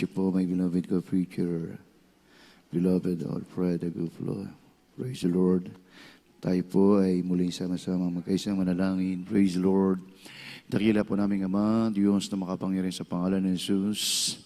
you po, my beloved co-preacher, beloved Alfred Aguflo. Praise the Lord. Tayo po ay muling sama-sama magkaisang manalangin. Praise the Lord. Dakila po naming Ama, Diyos na makapangyarihan sa pangalan ni Jesus.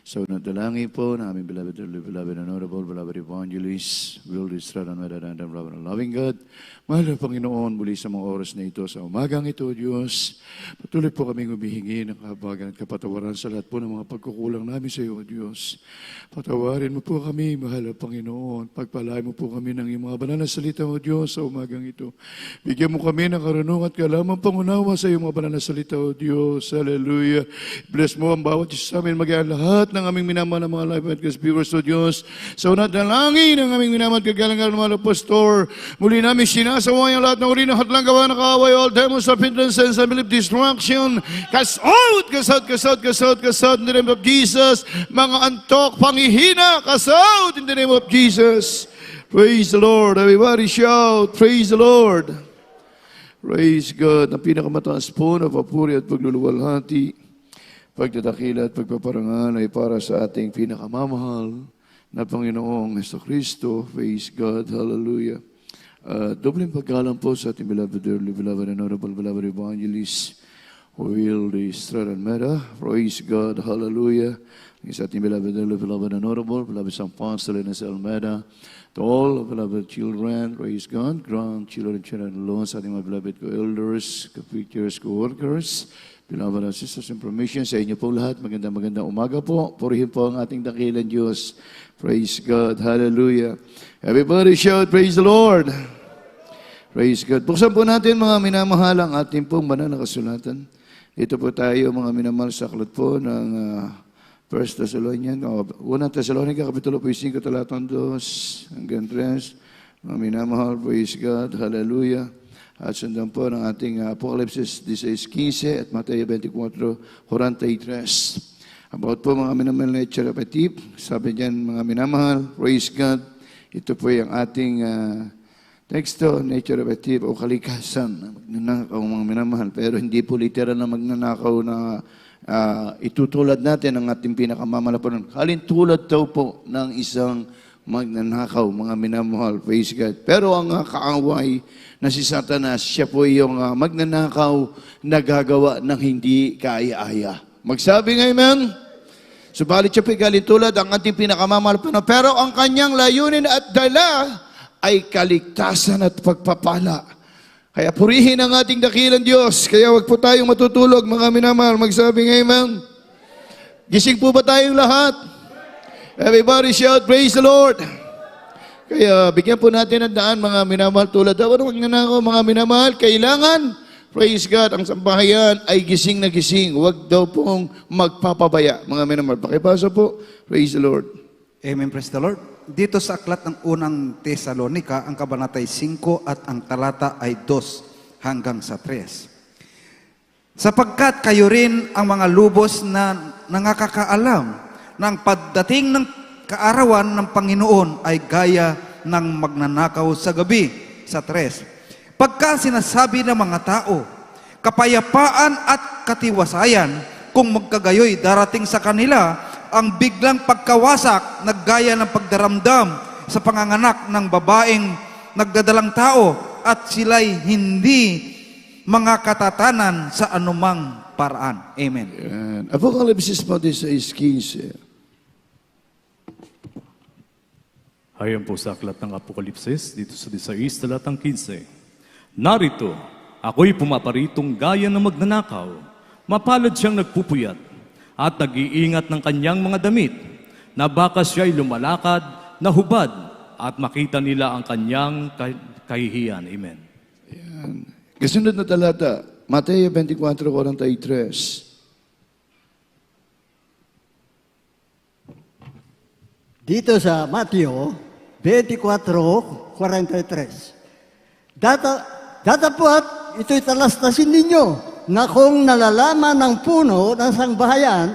So, nadalangin po na aming beloved and honorable, beloved evangelist, will destroy and loving God. Mahal na Panginoon, muli sa mga oras na ito, sa umagang ito, Diyos, patuloy po kaming humihingi ng kahabagan at kapatawaran sa lahat po ng mga pagkukulang namin sa iyo, Diyos. Patawarin mo po kami, mahal na Panginoon. Pagpalain mo po kami ng iyong mga banal na salita, O Diyos, sa umagang ito. Bigyan mo kami ng karunungan at kaalaman pangunawa sa iyong mga banal na salita, O Diyos. Hallelujah. Bless mo ang bawat isa sa amin, maging lahat ng aming minamahal na mga live podcast viewers, O Diyos. Sa unat na langin ng aming minamahal kagalangan ng mga pastor, muli namin sinasaway ang lahat ng uri ng hatlang gawa ng kaaway, all demons of hindrance and belief destruction. Cast out, in the name of Jesus. Mga antok, panghihina, cast out in the name of Jesus. Praise the Lord. Everybody shout, praise the Lord. Praise God. Ang pinakamataas po na papuri at pagluluwalhati, pagdadakila at pagpaparangal ay para sa ating pinakamamahal na Panginoong Jesucristo. Praise God. Hallelujah. Dobleng paggalang po sa ating beloved and honorable beloved evangelist, Will Estrada Almeida. Praise God. Hallelujah. Sa ating beloved and honorable beloved San Pastor Ines Almeida. To all beloved children, praise God, grandchildren, children alone, sa ating mga beloved co-elders, co-preachers, co-workers, beloved sisters and permission sa inyo po lahat. Magandang umaga po. Purihin po ang ating dakilang Diyos. Praise God. Hallelujah. Everybody shout, praise the Lord. Praise God. Buksan po natin mga minamahal ang ating pong banal na kasulatan. Ito po tayo mga minamahal sa aklat po ng 1 Thessalonians, Unang Thessalonica, Kapitulo 5, talatang 2 hanggang 3. Mga minamahal, praise God. Hallelujah. At sundan po ng ating Apocalypse 16:15 at Mateo 24:43. About po mga minamahal na itsarapatip, sabi diyan mga minamahal, praise God. Ito po yung ating teksto, nature of a thief o kalikasan, magnanakaw mga minamahal. Pero hindi po literal na magnanakaw na itutulad natin ang ating pinakamamalapanan. Halintulad daw po ng isang magnanakaw, mga minamahal, praise God. Pero ang kaaway na si Satanas, siya po yung magnanakaw na gagawa ng hindi kaaya-aya. Magsabi nga, amen? Subalit siya po halintulad ang ating pinakamamalapanan. Pero ang kanyang layunin at dala ay kaligtasan at pagpapala. Kaya purihin ang ating dakilang Diyos. Kaya wag po tayong matutulog, mga minamahal. Magsabi ng amen. Gising po ba tayong lahat? Everybody shout, praise the Lord. Kaya bigyan po natin ang daan, mga minamahal. Tulad daw, wag na ako, mga minamahal. Kailangan, praise God, ang sambahayan ay gising na gising. Wag daw pong magpapabaya, mga minamahal. Pakipasa po, praise the Lord. Amen, praise the Lord. Dito sa aklat ng unang Tesalonica, ang kabanata ay 5 at ang talata ay 2 hanggang sa 3. Sapagkat kayo rin ang mga lubos na nangakakaalam ng pagdating ng kaarawan ng Panginoon ay gaya ng magnanakaw sa gabi, sa 3. Pagka sinasabi ng mga tao, kapayapaan at katiwasayan, kung magkagayoy darating sa kanila ang biglang pagkawasak na gaya ng pagdaramdam sa panganganak ng babaeng nagdadalang tao at sila'y hindi mga katatanan sa anumang paraan. Amen. Apocalypse 16:15. Ayon po sa aklat ng Apokalipsis, dito sa 16, talatang 15. Narito, ako'y pumaparitong gaya ng magnanakaw. Mapalad siyang nagpupuyat at nag-iingat ng kanyang mga damit, na baka siya'y lumalakad na hubad at makita nila ang kanyang kahihiyan. Amen. Ayan. Kasunod na talata, Mateo 24:43. Dito sa Mateo 24:43. Datapwat, ito'y talastasin ninyo na kung nalalaman ng puno ng sangbahayan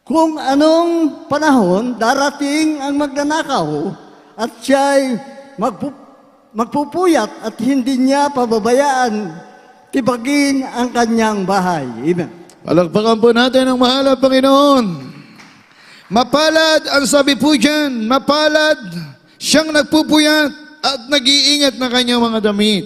kung anong panahon darating ang magnanakaw at siya'y magpupuyat at hindi niya pababayaan tibagin ang kanyang bahay. Amen. Palakpakan po natin ang mahal na Panginoon. Mapalad, ang sabi po dyan, mapalad siyang nagpupuyat at nag-iingat na kanyang mga damit.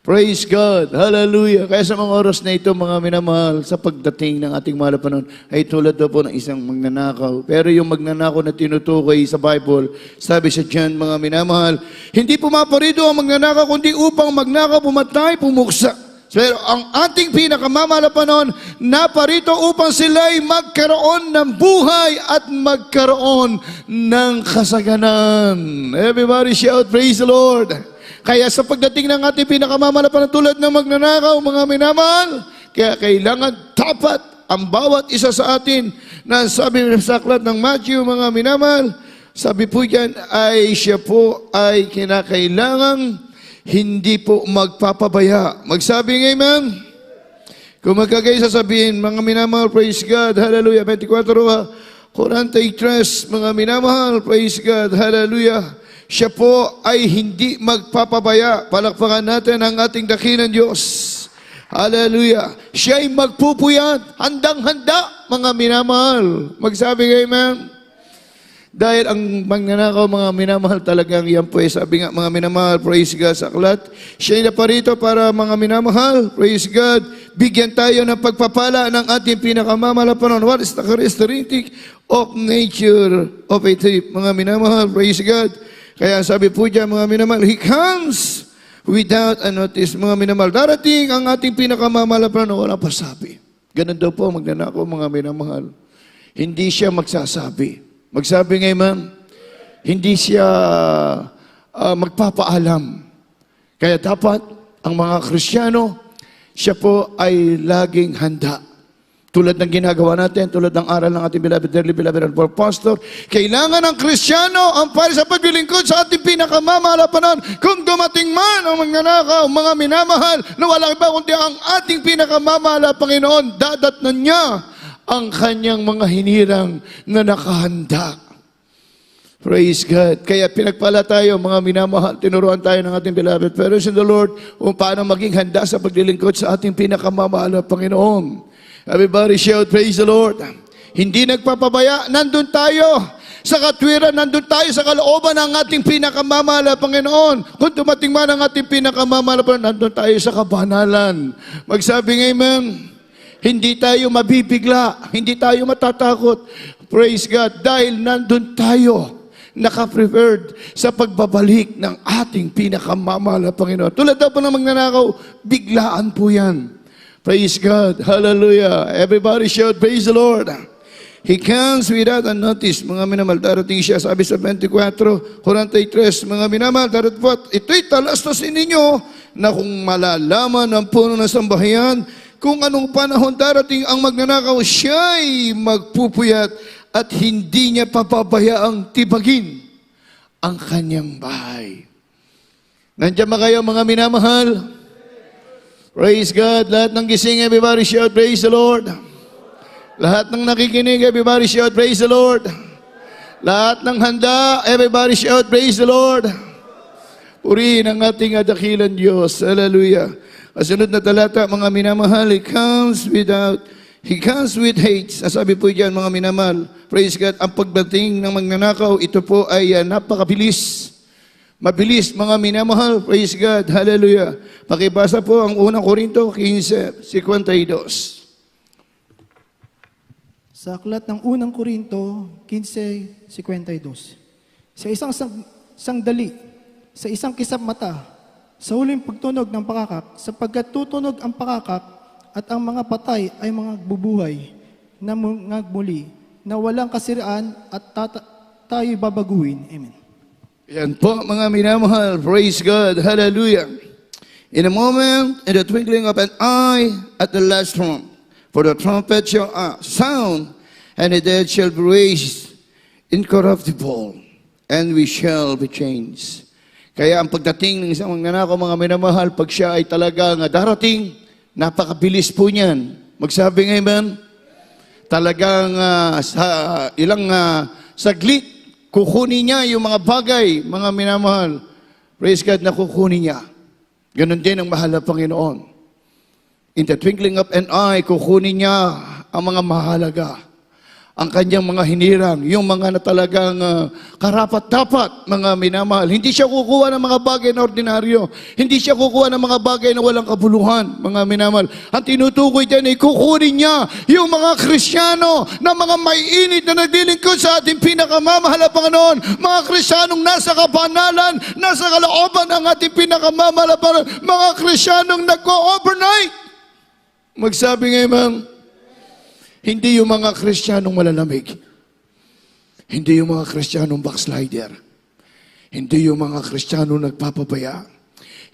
Praise God. Hallelujah. Kaya sa mga oras na ito, mga minamahal, sa pagdating ng ating mahal na panahon, ay tulad daw po ng isang magnanakaw. Pero yung magnanakaw na tinutukoy sa Bible, sabi sa dyan, mga minamahal, hindi pumaparito ang magnanakaw, kundi upang magnakaw, pumatay, pumuksa. Pero ang ating pinakamamahal na panahon, naparito upang sila'y magkaroon ng buhay at magkaroon ng kasaganan. Everybody shout, praise the Lord. Kaya sa pagdating ng ating pinakamamahal na panahon, tulad ng magnanakaw, mga minamahal, kaya kailangan dapat ang bawat isa sa atin na sabi sa aklat ng Matthew, mga minamahal, sabi po dyan ay siya po ay kinakailangang hindi po magpapabaya. Magsabi ng amen? Kung magkagay sasabihin, mga minamahal, praise God, hallelujah, 24, 43, mga minamahal, praise God, hallelujah. Siya po ay hindi magpapabaya. Palakpakan natin ang ating dakilang Diyos. Hallelujah. Siya ay magpupuyat, handang-handa, mga minamahal. Magsabi kayo, amen? Dahil ang magnanakaw, mga minamahal, talagang yan po, sabi nga, mga minamahal, praise God, sa aklat. Siya ay naparito para, mga minamahal, praise God, bigyan tayo ng pagpapala ng ating pinakamamahal na panahon. What is the characteristic of nature of a thief? Mga minamahal, praise God. Kaya sabi po dyan, mga minamahal, He comes without a notice. Mga minamahal, darating ang ating pinakamamahal na panahon, walang pasabi. Ganun daw po, magnanakaw, mga minamahal. Hindi siya magsasabi. Magsabi ngayon, ma'am, hindi siya magpapaalam. Kaya dapat, ang mga Kristiyano, siya po ay laging handa. Tulad ng ginagawa natin, tulad ng aral ng ating beloved and pastor, kailangan ng Kristiyano ang pari sa paglilingkod sa ating pinakamamahal na panahon. Kung dumating man ang magnanakaw, mga minamahal, na walang iba kundi ang ating pinakamamahal na Panginoon, dadatnan niya ang kanyang mga hinirang na nakahanda. Praise God. Kaya pinagpala tayo, mga minamahal, tinuruan tayo ng ating beloved parents in the Lord kung paano maging handa sa paglilingkod sa ating pinakamamahal na Panginoon. Everybody shout, praise the Lord. Hindi nagpapabaya, nandun tayo. Sa katwiran, nandun tayo sa kalooban ng ating pinakamamahal na Panginoon. Kung dumating man ang ating pinakamamahal na Panginoon, nandun tayo sa kabanalan. Magsabi ng amen. Hindi tayo mabibigla, hindi tayo matatakot. Praise God, dahil nandun tayo naka-prepared sa pagbabalik ng ating pinakamamahal na Panginoon. Tulad daw po ng magnanakaw, biglaan po yan. Praise God. Hallelujah. Everybody shout, praise the Lord. He comes without a notice. Mga minamahal, darating siya. Sabi sa 24, 43, mga minamahal, darating po. Ito'y talastasin ninyo na kung malalaman ng puno ng sambahayan, kung anong panahon darating ang magnanakaw, siya'y magpupuyat at hindi niya papabayaang tibagin ang kanyang bahay. Nandiyan ba kayo, mga minamahal? Praise God. Lahat ng gising, everybody shout, praise the Lord. Lahat ng nakikinig, everybody shout, praise the Lord. Lahat ng handa, everybody shout, praise the Lord. Purihin ang ating dakilang Diyos. Hallelujah. Kasunod na talata, mga minamahal, He comes with hate. Sabi po dyan, mga minamahal, praise God, ang pagdating ng magnanakaw, ito po ay napakabilis. Mabilis, mga minamahal, praise God, hallelujah. Pakibasa po ang unang Korinto 15:52. Sa aklat ng unang Korinto 15:52. Sa isang sandali, sa isang kisap mata, sa huling pagtunog ng pakakak, sapagkat tutunog ang pakakak at ang mga patay ay mga bubuhay na muli, na walang kasiraan at tayo babaguhin. Amen. Yan po, mga minamahal. Praise God. Hallelujah. In a moment, in the twinkling of an eye, at the last trump, for the trumpet shall sound, and the dead shall be raised incorruptible, and we shall be changed. Kaya ang pagdating ng isang magnanakaw, mga minamahal, pag siya ay talagang darating, napakabilis po niyan. Magsabi nga, amen? Talagang sa ilang saglit, kukunin niya yung mga bagay, mga minamahal. Praise God na kukunin niya. Ganon din ang mahal na Panginoon. In the twinkling of an eye, kukunin niya ang mga mahalaga. ang kanyang mga hinirang, yung mga na talagang karapat-dapat, mga minamahal. Hindi siya kukuha ng mga bagay na ordinaryo. Hindi siya kukuha ng mga bagay na walang kabuluhan, mga minamahal. Ang tinutukoy dyan ay kukunin niya yung mga Kristiyano na mga maiinit na naglilingkod sa ating pinakamamahal na Panginoon. Mga Kristiyanong nasa kabanalan, nasa kalooban ng ating pinakamamahal na Panginoon. Mga Kristiyanong nag-overnight. Magsabi ngayon, ma'am, hindi yung mga Kristiyanong malalamig. Hindi yung mga Kristiyanong backslider. Hindi yung mga Kristiyanong nagpapabaya.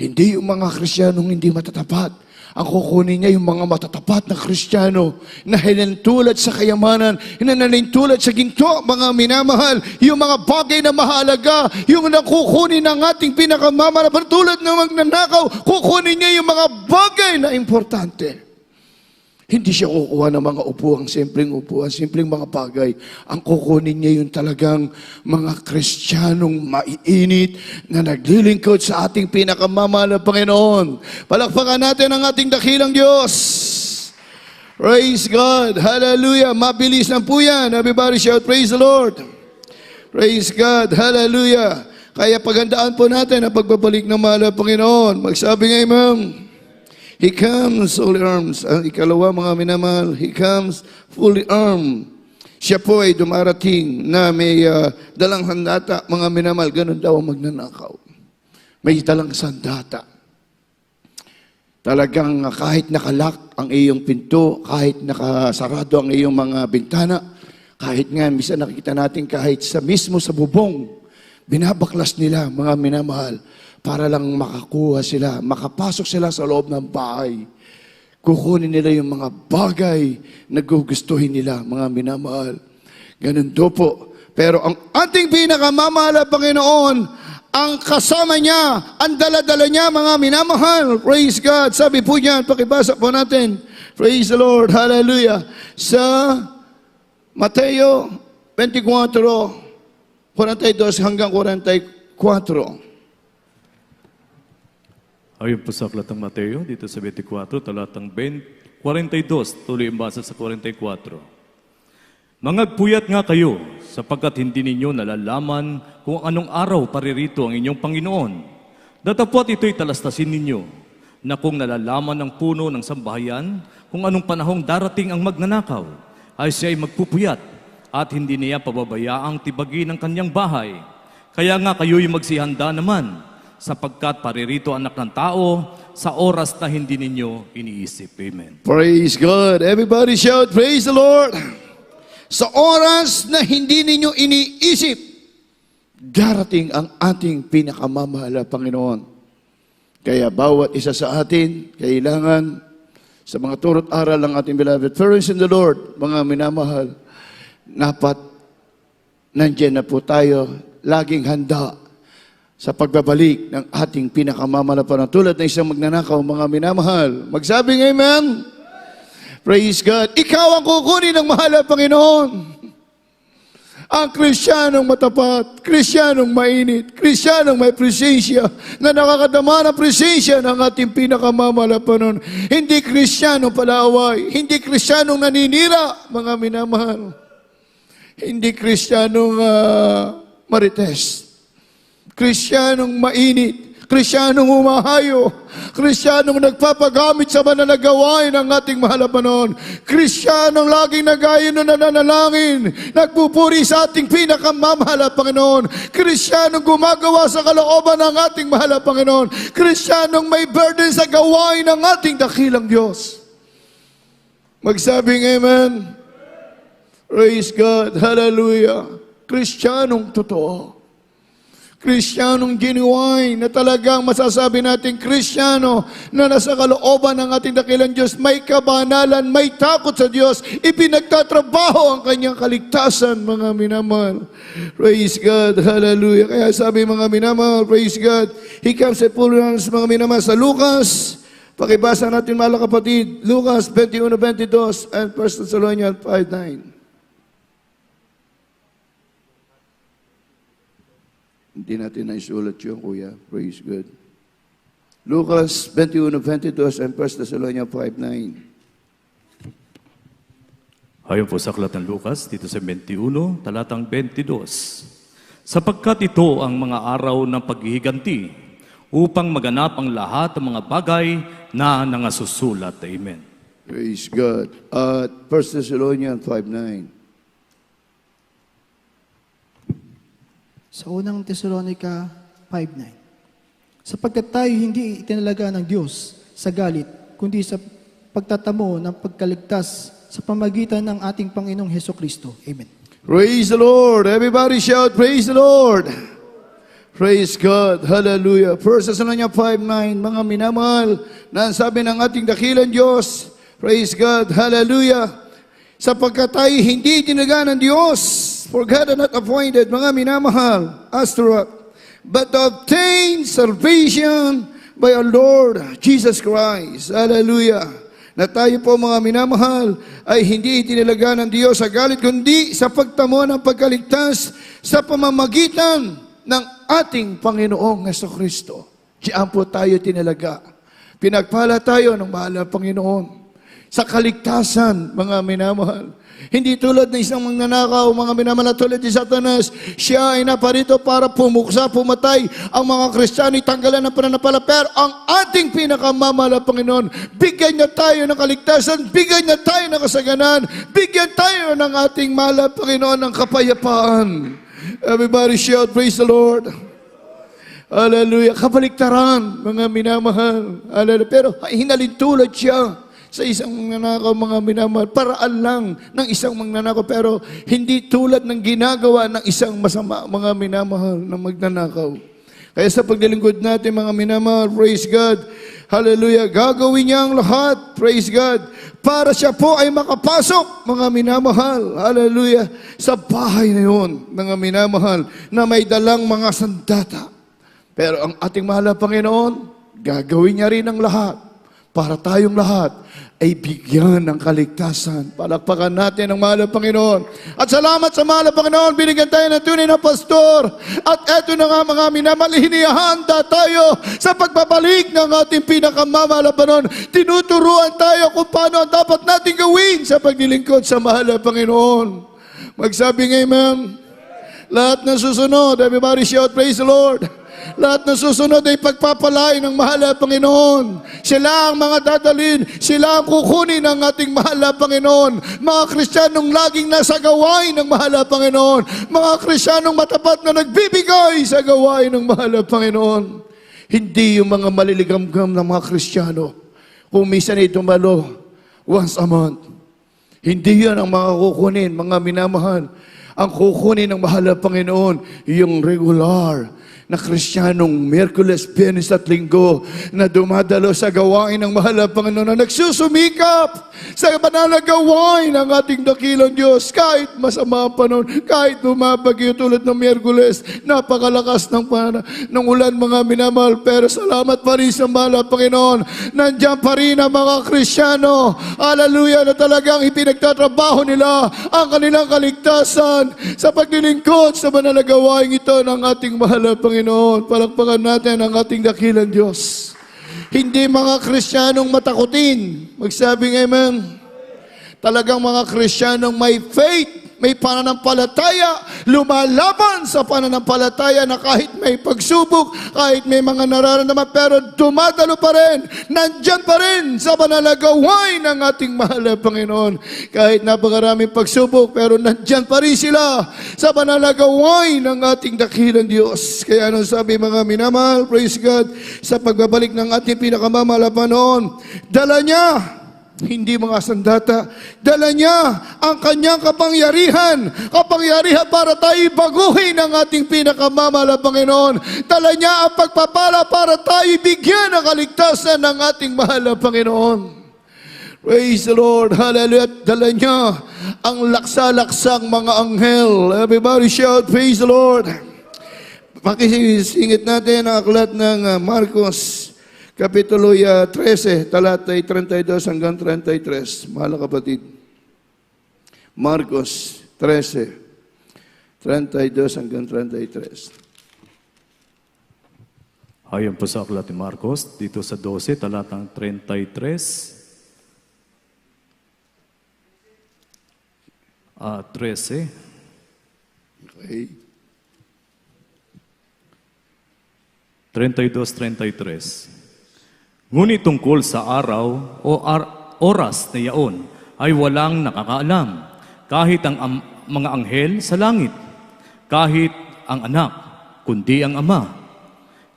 Hindi yung mga Kristiyanong hindi matatapat. Ang kukunin niya yung mga matatapat na Kristiyano na hinantulad sa kayamanan, hinanalintulad sa ginto, mga minamahal, yung mga bagay na mahalaga, yung nakukunin ng ating pinakamamahal, tulad ng magnanakaw, kukunin niya yung mga bagay na importante. Hindi siya kukuha ng mga upuan, simpleng mga bagay. Ang kukunin niya yung talagang mga Kristiyanong maiinit na naglilingkod sa ating pinakamamahal na Panginoon. Palakpakan natin ang ating dakilang Diyos. Praise God. Hallelujah. Mabilis lang po yan. Everybody shout, praise the Lord. Praise God. Hallelujah. Kaya paghandaan po natin ang pagbabalik ng mahal na Panginoon. Magsabi nga, Imam, He comes fully armed. Ang ikalawa, mga minamahal, He comes fully armed. Siya po ay dumarating na may dalang sandata, mga minamahal, ganun daw ang magnanakaw. May dalang sandata. Talagang kahit nakalak ang iyong pinto, kahit nakasarado ang iyong mga bintana, kahit nga, misa nakikita natin kahit sa mismo sa bubong, binabaklas nila, mga minamahal, para lang makakuha sila, makapasok sila sa loob ng bahay. Kukunin nila yung mga bagay na gugustuhin nila, mga minamahal. Ganun do po. Pero ang ating pinakamamahal na Panginoon, ang kasama niya, ang daladala niya, mga minamahal. Praise God. Sabi po niyan, pakibasa po natin. Praise the Lord. Hallelujah. Sa Mateo 24, 42 hanggang 44. Ayon po sa aklat ng Mateo, dito sa 24, talatang 42, tuloy ang basa sa 44. Mangagpuyat nga kayo, sapagkat hindi ninyo nalalaman kung anong araw paririto ang inyong Panginoon. Datapwat ito'y talastasin ninyo, na kung nalalaman ng puno ng sambahayan, kung anong panahong darating ang magnanakaw, ay siya'y magpupuyat, at hindi niya pababayaang tibagi ng kanyang bahay. Kaya nga kayo'y magsihanda naman, sapagkat paririto anak ng tao sa oras na hindi ninyo iniisip. Amen. Praise God. Everybody shout, praise the Lord. Sa oras na hindi ninyo iniisip, darating ang ating pinakamamahal na Panginoon. Kaya bawat isa sa atin, kailangan sa mga turot aral ng ating beloved parents in the Lord, mga minamahal, dapat nandiyan na po tayo, laging handa sa pagbabalik ng ating pinakamamalapan. Tulad na isang magnanakaw, mga minamahal. Magsabing amen. Praise God. Ikaw ang kukunin ng mahal na Panginoon. Ang Kristiyanong matapat, Kristiyanong mainit, Kristiyanong may presensya, na nakakadama ng presensya ng ating pinakamamahal na Panginoon. Hindi Kristiyanong palaaway, hindi Kristiyanong naninira, mga minamahal. Hindi Kristiyanong marites. Kristiyanong mainit, Kristiyanong humahayo, Kristiyanong nagpapagamit sa mananagawain ng ating mahal na Panginoon, Kristiyanong laging nagayon na nananalangin, nagpupuri sa ating pinakamamahal na Panginoon, Kristiyanong gumagawa sa kalooban ng ating mahal na Panginoon, Kristiyanong may burden sa gawain ng ating dakilang Diyos. Magsabing amen. Praise God. Hallelujah. Kristiyanong totoo. Kristiyanong genuine na talagang masasabi natin Kristiyano na nasa kalooban ng ating dakilang Diyos, may kabanalan, may takot sa Diyos, ipinagtatrabaho ang kanyang kaligtasan, mga minamahal. Praise God, hallelujah. Kaya sabi mga minamahal, praise God, He comes at full runs, mga minamahal, sa Lucas, pakibasa natin mga kapatid, Lucas 21:22 and 1 Thessalonians 5:9. Hindi natin naisulat yun, kuya. Praise God. Lucas 21:22 and 1 Thessalonians 5:9. Ayon po sa aklat ng Lucas, dito sa 21, talatang 22. Sapagkat ito ang mga araw ng paghihiganti upang maganap ang lahat ng mga bagay na nangasusulat. Amen. Praise God. At 1 Thessalonians 5:9. Sa unang Tesalonica 5:9. Sapagkat tayo hindi itinalaga ng Diyos sa galit, kundi sa pagtatamo ng pagkaligtas sa pamagitan ng ating Panginoong Hesukristo. Amen. Praise the Lord. Everybody shout, praise the Lord. Praise God. Hallelujah. 1 Thessalonians 5:9. Mga minamahal, na ang sabi ng ating dakilang Diyos, praise God. Hallelujah. Sapagkat tayo hindi tinaga ng Diyos, for God had not appointed, mga minamahal, us to what? But to obtain salvation by our Lord Jesus Christ. Hallelujah. Na tayo po mga minamahal ay hindi itinilaga ng Diyos sa galit, kundi sa pagtamo ng pagkaligtas sa pamamagitan ng ating Panginoong Hesukristo. Diyan po tayo tinilaga. Pinagpala tayo ng mahal na Panginoon sa kaligtasan, mga minamahal. Hindi tulad ng isang magnanakaw, mga minamahal, tulad ni Satanas. Siya ay naparito para pumuksa, pumatay ang mga Kristiyano, tanggalan ng pananapala. Pero ang ating pinakamamahal na Panginoon, bigyan niya tayo ng kaligtasan, bigyan niya tayo ng kasaganan, bigyan tayo ng ating mahal na Panginoon ng kapayapaan. Everybody shout, praise the Lord. Hallelujah. Kabaliktaran, mga minamahal. Hallelujah. Pero hinalintulad siya sa isang magnanakaw, mga minamahal. Paraan lang ng isang magnanakaw, pero hindi tulad ng ginagawa ng isang masama, mga minamahal, na magnanakaw. Kaya sa paglilingkod natin, mga minamahal, praise God, hallelujah, gagawin niya ang lahat, praise God, para siya po ay makapasok, mga minamahal, hallelujah, sa bahay na yun, mga minamahal, na may dalang mga sandata. Pero ang ating mahal na Panginoon, gagawin niya rin ang lahat para tayong lahat ay bigyan ng kaligtasan. Palakpakan natin ang mahal na Panginoon. At salamat sa mahal na Panginoon, binigyan tayo ng tunay na pastor. At eto na nga mga minamahal, hinihanda tayo sa pagbabalik ng ating pinakamamahal na Panginoon. Tinuturuan tayo kung paano ang dapat natin gawin sa paglilingkod sa mahal na Panginoon. Magsabi ng amen. Lahat na susunod, everybody shout, praise the Lord. Lahat na susunod ay pagpapalain ng mahal na Panginoon. Sila ang mga dadalhin, sila ang kukunin ng ating mahal na Panginoon. Mga Kristiyanong laging nasa gawain ng mahal na Panginoon. Mga Kristiyanong matapat na nagbibigay sa gawain ng mahal na Panginoon. Hindi yung mga maliligamgam ng mga Kristiyano. Kung minsan ay tumalo once a month. Hindi yan ang mga kukunin, mga minamahal. Ang kukunin ng mahal na Panginoon, yung regular na Kristiyanong Miyerkules, Biyernes at Linggo na dumadalo sa gawain ng mahal na Panginoon, na nagsusumikap sa banal na gawain ng ating dakilang Diyos. Kahit masama ang panahon, kahit lumabagyo tulad ng Miyerkules, napakalakas ng ulan, mga minamahal, pero salamat pa rin sa mahal na Panginoon. Nandiyan pa rin ang mga Kristiyano, hallelujah, na talagang ipinagtatrabaho nila ang kanilang kaligtasan sa paglilingkod sa banal na gawain ito ng ating mahal na Panginoon. Palakpakan natin ang ating dakilang Diyos. Hindi mga Kristiyanong matakutin. Magsabing amen. Talagang mga Kristiyanong may faith, may pananampalataya, lumalaban sa pananampalataya na kahit may pagsubok, kahit may mga nararamdaman, pero dumadalo pa rin, nandyan pa rin sa banal na gawain ng ating mahal na Panginoon. Kahit napakaraming pagsubok, pero nandyan pa rin sila sa banal na gawain ng ating dakilang Diyos. Kaya ano sabi mga minamahal, praise God, sa pagbabalik ng ating pinakamamahal na Panginoon, dala niya, hindi mga sandata, dala niya ang kanyang kapangyarihan para tayo baguhin ang ating pinakamamahal na Panginoon. Dala niya ang pagpapala para tayo bigyan ng kaligtasan ng ating mahal na Panginoon. Praise the Lord, hallelujah. Dala niya ang laksa-laksang mga anghel. Everybody shout, praise the Lord. Pakisingit natin ang aklat ng Marcos, Kapitulo 13, talatay 32 hanggang 33. Mahal na kapatid. Marcos 13, 32 hanggang 33. Ayon po sa aklat ni Marcos, dito sa 12, talatang 33. 13. Okay. 32-33. Ngunit tungkol sa araw o oras na yaon ay walang nakakaalam, kahit ang mga anghel sa langit, kahit ang anak, kundi ang ama.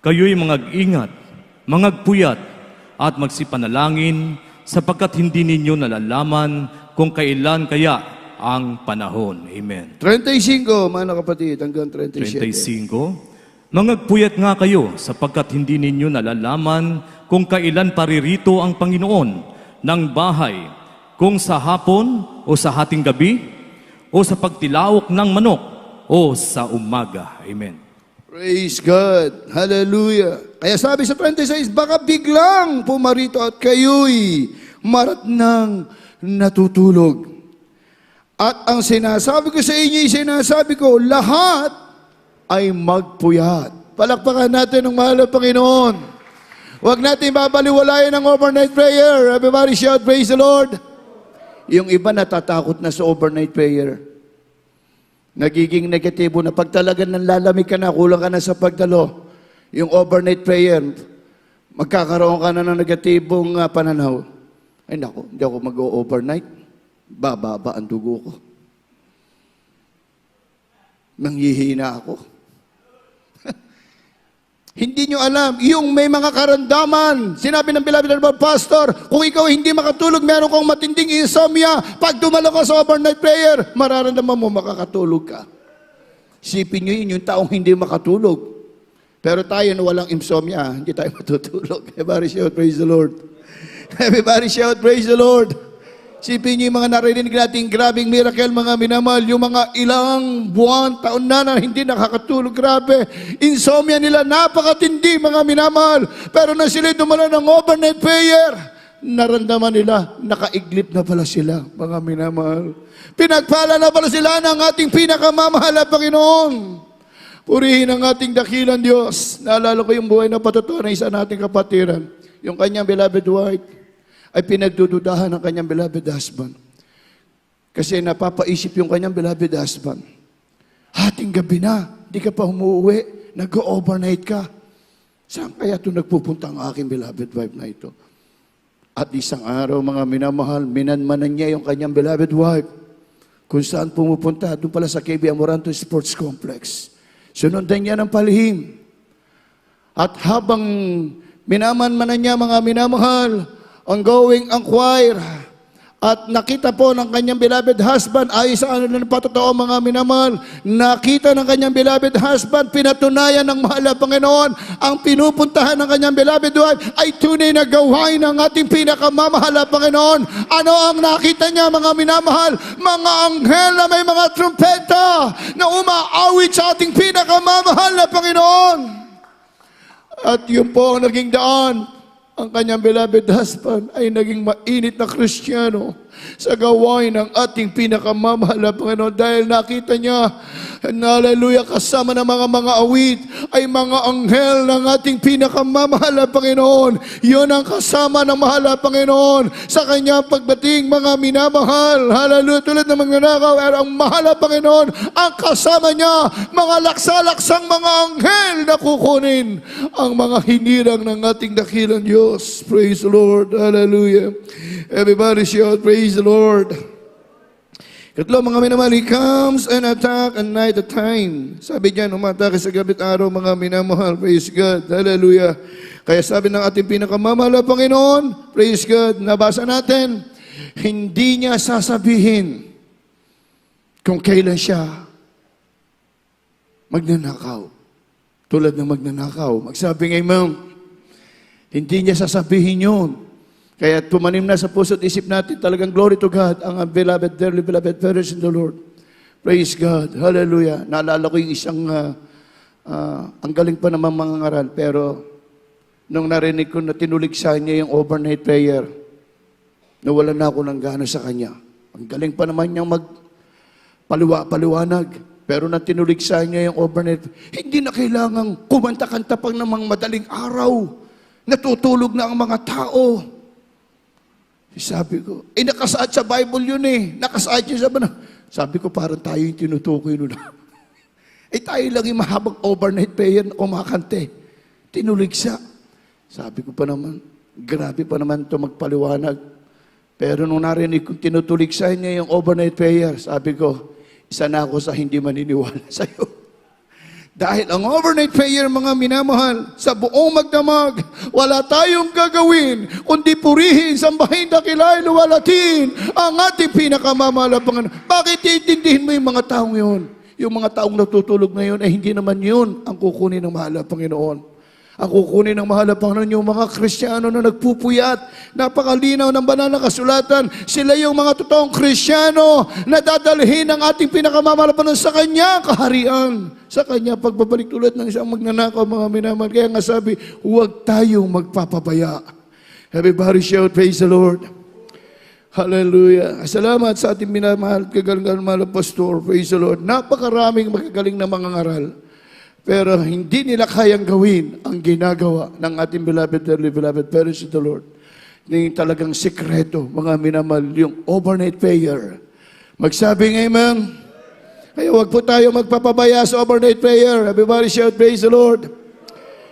Kayo'y mag-ingat, magpuyat, at magsipanalangin, sapagkat hindi ninyo nalalaman kung kailan kaya ang panahon. Amen. 35, mga kapatid, hanggang 37. 35. Magpuyat nga kayo sapagkat hindi ninyo nalalaman kung kailan paririto ang Panginoon ng bahay, kung sa hapon o sa hating gabi, o sa pagtilaok ng manok o sa umaga. Amen. Praise God. Hallelujah. Kaya sabi sa 26, baka biglang pumarito at kayo'y maratnang natutulog. At ang sinasabi ko sa inyo, sinasabi ko, lahat ay magpuyat. Palakpakan natin ng mahal na Panginoon. Huwag natin babaliwalayan ng overnight prayer. Everybody shout, praise the Lord. Yung iba natatakot na sa overnight prayer. Nagiging negatibo na pag talagang nanlalamig ka na, kulang ka na sa pagdalo. Yung overnight prayer, magkakaroon ka na ng negatibong pananaw. Ay naku, hindi ako mag-overnight. Bababa ang dugo ko. Manghihina ako. Hindi nyo alam, yung may mga karamdaman, sinabi ng beloved pastor, kung ikaw hindi makatulog, meron kang matinding insomnia, pag dumalo ka sa overnight prayer, mararamdaman mo makakatulog ka. Isipin nyo yun, yung taong hindi makatulog. Pero tayo na walang insomnia, hindi tayo matutulog. Everybody shout, praise the Lord. Everybody shout, praise the Lord. Isipin niyo yung mga narinig natin, grabing miracle, mga minamahal, yung mga ilang buwan, taon na hindi nakakatulog, grabe. Insomnia nila, napakatindi, mga minamahal. Pero na sila dumala ng overnight prayer, naramdaman nila, nakaiglip na pala sila, mga minamahal. Pinagpala na pala sila ng ating pinakamamahal na Panginoon. Purihin ang ating dakilang Diyos. Naalala ko yung buhay na patotoo ng isa nating kapatiran, yung kanyang beloved wife, ay pinagdududahan ng kanyang beloved husband. Kasi napapaisip yung kanyang beloved husband. Hating gabi na, di ka pa umuwi, nag-overnight ka. Saan kaya ito nagpupunta ang aking beloved wife na ito? At isang araw, mga minamahal, minanmanan niya yung kanyang beloved wife. Kung saan pumupunta, doon pala sa KB Amoranto Sports Complex. Sunundan niya ng palihim. At habang minamanmanan niya, mga minamahal, ongoing inquire, at nakita po ng kanyang beloved husband, ay sa ano na patotoo, mga minamahal, nakita ng kanyang beloved husband, pinatunayan ng mahal na Panginoon, ang pinupuntahan ng kanyang beloved wife ay tunay na gawain ng ating pinakamamahal na Panginoon. Ano ang nakita niya, mga minamahal? Mga anghel na may mga trumpeta na umaawit sa ating pinakamamahal na Panginoon. At yun po ang naging daan. Ang kanyang beloved husband ay naging mainit na Kristiyano sa gawain ng ating pinakamamahal na Panginoon dahil nakita niya, hallelujah, kasama ng mga awit ay mga anghel ng ating pinakamamahal na Panginoon. Yun ang kasama ng mahal na Panginoon sa kanyang pagdating, mga minamahal. Hallelujah, tulad ng magnanakaw, ang mahal na Panginoon, ang kasama niya, mga laksa-laksang mga anghel na kukunin ang mga hinirang ng ating dakilang Diyos. Praise the Lord. Hallelujah. Everybody shout, praise the Lord. Katlo, mga minamahal, He comes and attack at night at time. Sabi diyan, umatake sa gabit araw, mga minamahal. Praise God. Hallelujah. Kaya sabi ng ating pinakamamahal na Panginoon, praise God, nabasa natin, hindi niya sasabihin kung kailan siya magnanakaw. Tulad ng magnanakaw. Magsabi ngayon, hindi niya sasabihin yun. Kaya tumanim na sa puso't isip natin, talagang glory to God, ang beloved, dearly beloved parents in the Lord. Praise God. Hallelujah. Naalala ko yung isang, ang galing pa naman mga ngaral, pero nung narinig ko na tinuligsa niya yung overnight prayer, nawala na ako ng gana sa kanya. Ang galing pa naman niyang paliwanag. Pero na tinuligsa niya yung overnight, hindi na kailangang kumanta-kanta pang namang madaling araw. Natutulog na ang mga tao. Sabi ko, nakasaad sa Bible yun eh. Nakasaad yun Sabi ko, parang tayo yung tinutukoy nun. Eh tayo lang yung mahabang overnight prayer na kumakante. Tinuligsa. Sabi ko pa naman, grabe pa naman ito magpaliwanag. Pero nung narinig kong tinutuligsahin niya yung overnight prayer, sabi ko, isa na ako sa hindi maniniwala sa'yo. Dahil ang overnight prayer, mga minamahal, sa buong magdamag, wala tayong gagawin, kundi purihin, sambahin, dakilain, luwalatin ang ating pinakamamahal na Panginoon. Bakit iintindihin mo yung mga taong yun? Yung mga taong natutulog ngayon, eh hindi naman yun ang kukunin ng mahal na Panginoon. Ang kukunin ng mahal na Panginoon, yung mga Kristiyano na nagpupuyat, napakalinaw ng banal na kasulatan, sila yung mga totoong Kristiyano na dadalhin ang ating pinakamamahal na Panginoon sa Kanyang kaharian, sa Kanya pagbabalik tulad ng isang magnanakaw, mga minamahal. Kaya nga sabi, huwag tayong magpapabaya. Everybody shout, praise the Lord. Hallelujah. Salamat sa ating minamahal, kagaling mahal na pastor, praise the Lord. Napakaraming magagaling na mga ngaral. Pero hindi nila kayang gawin ang ginagawa ng ating beloved parents of the Lord. Yung talagang sikreto, mga minamahal, yung overnight prayer. Magsabing amen. Kaya wag po tayo magpapabaya sa overnight prayer. Everybody shout, praise the Lord.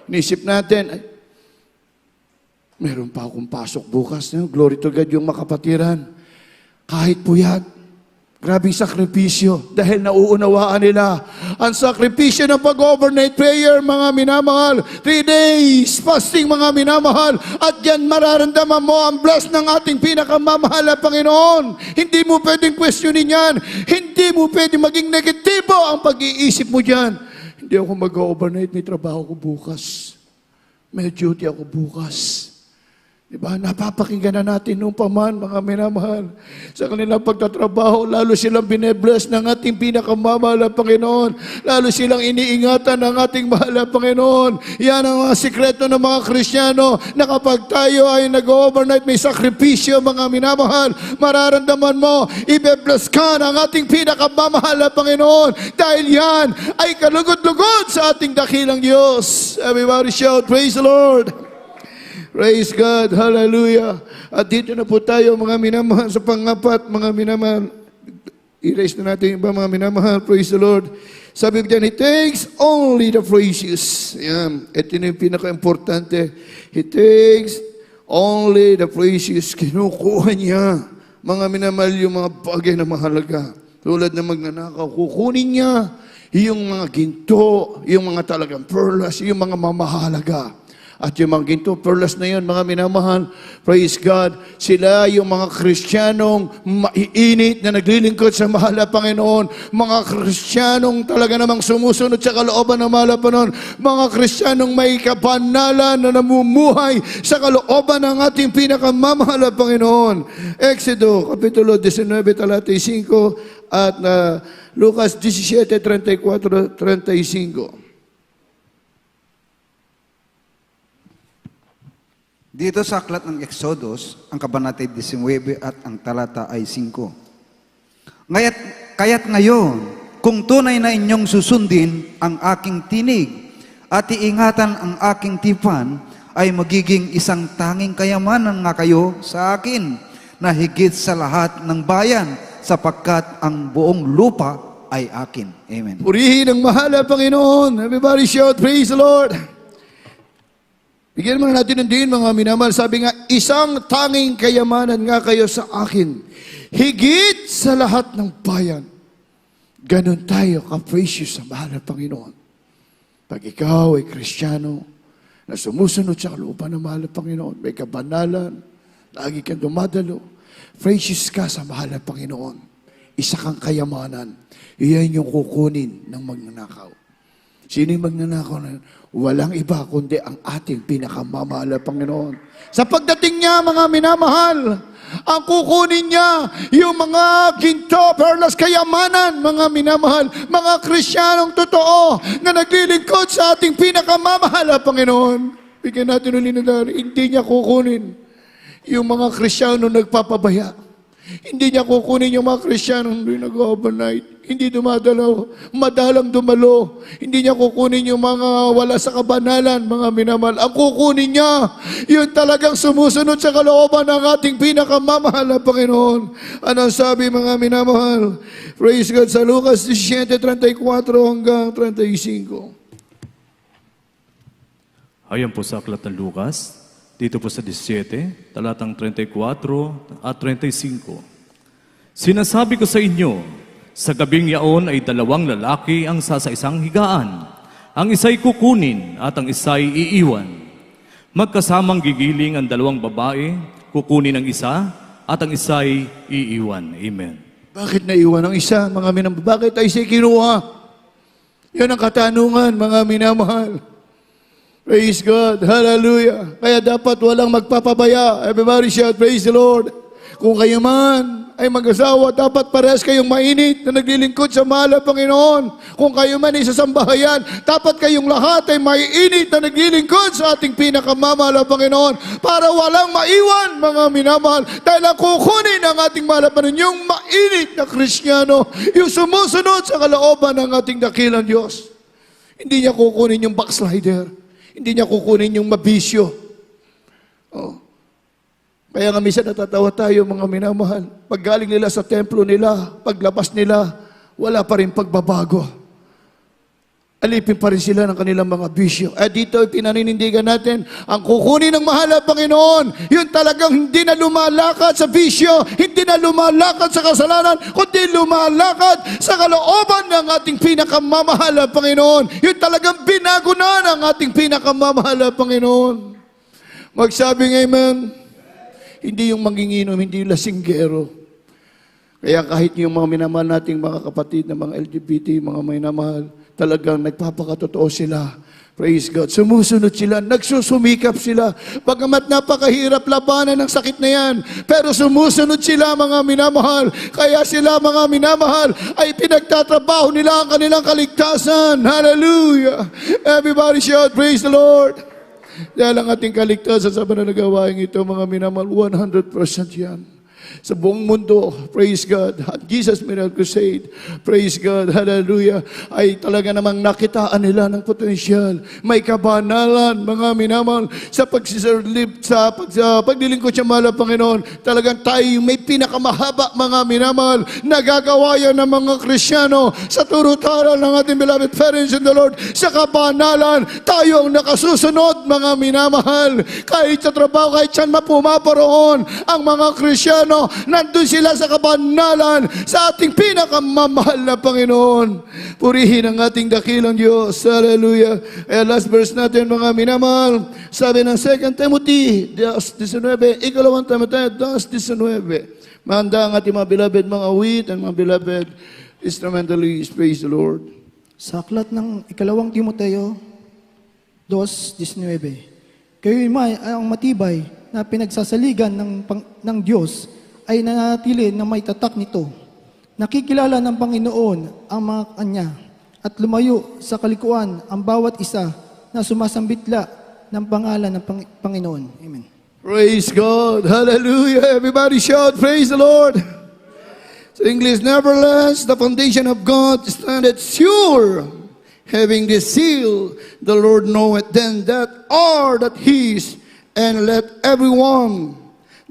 Inisip natin, ay, meron pa akong pasok bukas. Glory to God, yung makapatiran. Kahit puyat. Grabing sakripisyo dahil nauunawaan nila ang sakripisyo ng pag-overnight prayer, mga minamahal. 3 days fasting, mga minamahal. At yan mararamdaman mo ang bless ng ating pinakamamahal na Panginoon. Hindi mo pwedeng questionin yan. Hindi mo pwedeng maging negatibo ang pag-iisip mo dyan. Hindi ako mag-overnight, may trabaho ko bukas. May duty ako bukas. Diba? Napapakinggan na natin nung paman, mga minamahal. Sa kanilang pagtatrabaho, lalo silang binebless ng ating pinakamamahal na Panginoon. Lalo silang iniingatan ng ating mahal na Panginoon. Yan ang mga sikreto ng mga Kristiyano na kapag tayo ay nag-overnight, may sakripisyo, mga minamahal, mararamdaman mo, ibe-bless ka ng ating pinakamamahal na Panginoon. Dahil yan ay kalugod-lugod sa ating dakilang Diyos. Everybody shout, praise the Lord. Praise God, hallelujah. At dito na po tayo, mga minamahal, sa pangapat, mga minamahal. I-raise na natin yung iba, mga minamahal, praise the Lord. Sabi ko dyan, He takes only the precious. Yan, ito na yung pinaka-importante. He takes only the precious. Kinukuha niya, mga minamahal, yung mga bagay na mahalaga. Tulad na magnanakaw, kukunin niya yung mga ginto, yung mga talagang perlas, yung mga mamahalaga. At yung mga ginto, perlas na yun, mga minamahal, praise God, sila yung mga Kristiyanong maiinit na naglilingkod sa mahal na Panginoon, mga Kristiyanong talaga namang sumusunod sa kalooban ng mahal na Panginoon, mga Kristiyanong may kabanalan na namumuhay sa kalooban ng ating pinakamamahal na Panginoon. Exodo, Kapitulo 19, talata 5, at Lucas 17, 34, 35. Dito sa aklat ng Exodus, ang kabanata 19 at ang talata ay 5. Kaya't ngayon, kung tunay na inyong susundin ang aking tinig at iingatan ang aking tipan, ay magiging isang tanging kayamanan nga kayo sa akin na higit sa lahat ng bayan, sapagkat ang buong lupa ay akin. Amen. Purihin ang mahal na Panginoon. Everybody shout, praise the Lord. Bigyan mo na natin ng din, mga minamahal. Sabi nga, isang tanging kayamanan nga kayo sa akin. Higit sa lahat ng bayan. Ganon tayo ka-precious sa mahal na Panginoon. Pag ikaw ay Kristiyano, na sumusunod sa kalooban ng mahal na Panginoon, may kabanalan, lagi kang dumadalo, precious ka sa mahal na Panginoon. Isa kang kayamanan. Iyan yung kukunin ng magnanakaw. Sino yung magnanakaw na yun? Walang iba kundi ang ating pinakamamahal na Panginoon. Sa pagdating niya, mga minamahal, ang kukunin niya yung mga ginto, perlas, kayamanan, mga minamahal, mga Kristiyanong totoo na naglilingkod sa ating pinakamamahal na Panginoon. Bigyan natin ulit na hindi niya kukunin yung mga Kristiyano nagpapabaya. Hindi niya kukunin yung mga Kristiyanong hindi nag-overnight, hindi dumadalaw, madalang dumalo. Hindi niya kukunin yung mga wala sa kabanalan, mga minamahal. Ang kukunin niya, yung talagang sumusunod sa kalooban ng ating pinakamamahal na Panginoon. Anong sabi, mga minamahal? Praise God sa Lucas 17:34 hanggang 35. Ayan po sa aklat ng Lucas, dito po sa 17, talatang 34 at 35. Sinasabi ko sa inyo, sa gabing yaon ay 2 lalaki ang sasaisang higaan. Ang isa'y kukunin at ang isa'y iiwan. Magkasamang gigiling ang 2 babae, kukunin ang isa at ang isa'y iiwan. Amen. Bakit naiwan ang isa, mga minamahal? Bakit ay siya kinuha? Yan ang katanungan, mga minamahal. Praise God. Hallelujah. Kaya dapat walang magpapabaya. Everybody shout, praise the Lord. Kung kayo man ay mag-asawa, dapat parehas kayong mainit na naglilingkod sa mahal na Panginoon. Kung kayo man ay sa sambahayan, dapat kayong lahat ay mainit na naglilingkod sa ating pinakamamahal na Panginoon para walang maiwan, mga minamahal. Dahil ang kukunin ng ating mahal na Panginoon, yung mainit na Kristiyano, yung sumusunod sa kalooban ng ating dakilang Diyos. Hindi niya kukunin yung backslider. Hindi niya kukunin yung mabisyo. Oh. Kaya nga minsan natatawa tayo, mga minamahal. Pag galing nila sa templo nila, paglabas nila, wala pa rin pagbabago. Alipin pa rin sila ng kanilang mga bisyo. At dito pinaninindigan natin, ang kukunin ng mahal na Panginoon, yun talagang hindi na lumalakad sa bisyo, hindi na lumalakad sa kasalanan, kundi lumalakad sa kalooban ng ating pinakamamahal na Panginoon. Yun talagang binago na ng ating pinakamamahal na Panginoon. Magsabing amen. Hindi yung manginginom, hindi yung lasinggero. Kaya kahit yung mga minamahal nating mga kapatid na mga LGBT, mga minamahal, talagang nagpapakatotoo sila. Praise God. Sumusunod sila, nagsusumikap sila. Bagamat napakahirap labanan ng sakit na yan, pero sumusunod sila, mga minamahal. Kaya sila, mga minamahal, ay pinagtatrabaho nila ang kanilang kaligtasan. Hallelujah! Everybody shout, praise the Lord! Dahil ang ating kaligtasan sa pananagawain ito, mga minamahal, 100% yan. Sa buong mundo, praise God, Jesus Miracle Crusade, praise God, hallelujah, ay talaga namang nakitaan nila ng potensyal. May kabanalan, mga minamahal, sa paglilingkod sa mahal na Panginoon. Talagang tayo may pinakamahaba, mga minamahal, nagagawa yan ng mga Kristiyano sa turutaran ng ating beloved parents in the Lord. Sa kabanalan, tayo ang nakasusunod, mga minamahal. Kahit sa trabaho, kahit saan mapumaparoon, ang mga Kristiyano, nandun sila sa kabanalan sa ating pinakamamahal na Panginoon. Purihin ang ating dakilang Diyos. Hallelujah. Kaya last verse natin, mga minamahal, sabi ng 2 Timothy 2:19, ikalawang Timothy 2:19. Mahanda ang ating mga beloved, mga wheat and mga beloved instrumentalists. Praise the Lord. Sa aklat ng 2 Timoteo 2:19, kayo'y ang matibay na pinagsasaligan ng Diyos ay nanatili na may tatak nito. Nakikilala ng Panginoon ang mga kanya at lumayo sa kalikuan ang bawat isa na sumasambitla ng pangalan ng Panginoon. Amen. Praise God. Hallelujah. Everybody shout, praise the Lord. So English, nevertheless, the foundation of God standeth sure, having this seal, the Lord knoweth then that are that his, and let everyone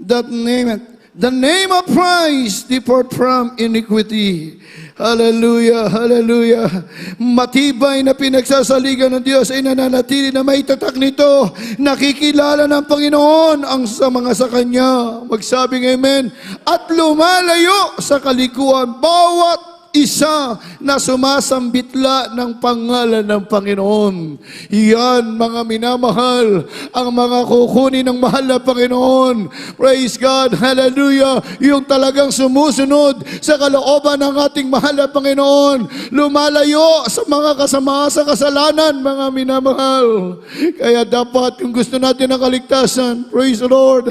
that nameth the name of Christ depart from iniquity. Hallelujah, hallelujah. Matibay na pinagsasaligan ng Diyos ay nananatili na may tatak nito. Nakikilala ng Panginoon ang sa mga sa Kanya. Magsabing amen. At lumalayo sa kalikuan bawat isa na sumasambitla ng pangalan ng Panginoon. Yan, mga minamahal, ang mga kukunin ng mahal na Panginoon. Praise God, hallelujah. Yung talagang sumusunod sa kalooban ng ating mahal na Panginoon. Lumalayo sa mga kasama sa kasalanan, mga minamahal. Kaya dapat, kung gusto natin ng kaligtasan, praise the Lord,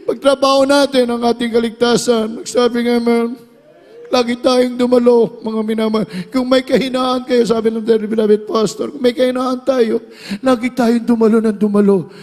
pagtrabaho natin ang ating kaligtasan. Magsabi nga, amen. Lagi tayong dumalo, mga minamahal. Kung may kahinaan kayo, sabi ng beloved pastor, kung may kahinaan tayo, lagi tayong dumalo ng dumalo.